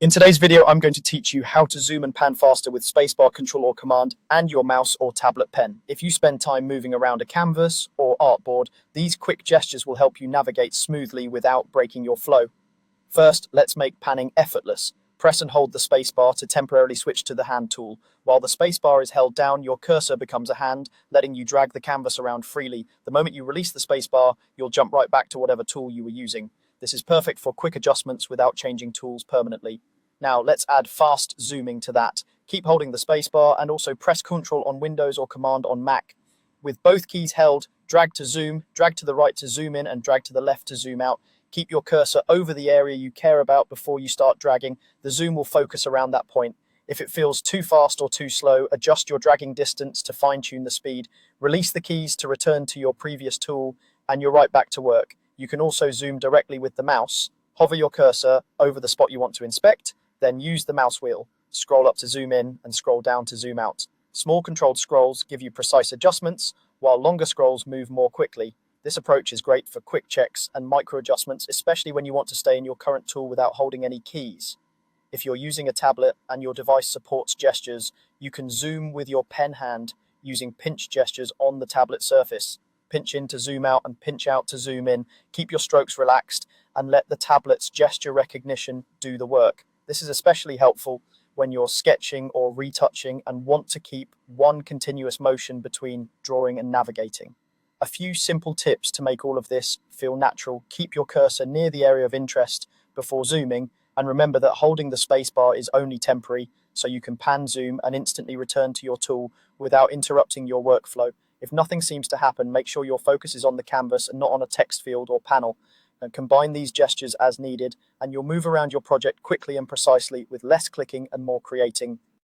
In today's video, I'm going to teach you how to zoom and pan faster with spacebar, control or command and your mouse or tablet pen. If you spend time moving around a canvas or artboard, these quick gestures will help you navigate smoothly without breaking your flow. First, let's make panning effortless. Press and hold the spacebar to temporarily switch to the hand tool. While the spacebar is held down, your cursor becomes a hand, letting you drag the canvas around freely. The moment you release the spacebar, you'll jump right back to whatever tool you were using. This is perfect for quick adjustments without changing tools permanently. Now let's add fast zooming to that. Keep holding the spacebar and also press Ctrl on Windows or Command on Mac. With both keys held, drag to zoom, drag to the right to zoom in and drag to the left to zoom out. Keep your cursor over the area you care about before you start dragging. The zoom will focus around that point. If it feels too fast or too slow, adjust your dragging distance to fine-tune the speed. Release the keys to return to your previous tool and you're right back to work. You can also zoom directly with the mouse. Hover your cursor over the spot you want to inspect, then use the mouse wheel. Scroll up to zoom in and scroll down to zoom out. Small controlled scrolls give you precise adjustments, while longer scrolls move more quickly. This approach is great for quick checks and micro adjustments, especially when you want to stay in your current tool without holding any keys. If you're using a tablet and your device supports gestures, you can zoom with your pen hand using pinch gestures on the tablet surface. Pinch in to zoom out and pinch out to zoom in. Keep your strokes relaxed and let the tablet's gesture recognition do the work. This is especially helpful when you're sketching or retouching and want to keep one continuous motion between drawing and navigating. A few simple tips to make all of this feel natural. Keep your cursor near the area of interest before zooming, and remember that holding the spacebar is only temporary, so you can pan zoom and instantly return to your tool without interrupting your workflow. If nothing seems to happen, make sure your focus is on the canvas and not on a text field or panel. And combine these gestures as needed, and you'll move around your project quickly and precisely with less clicking and more creating.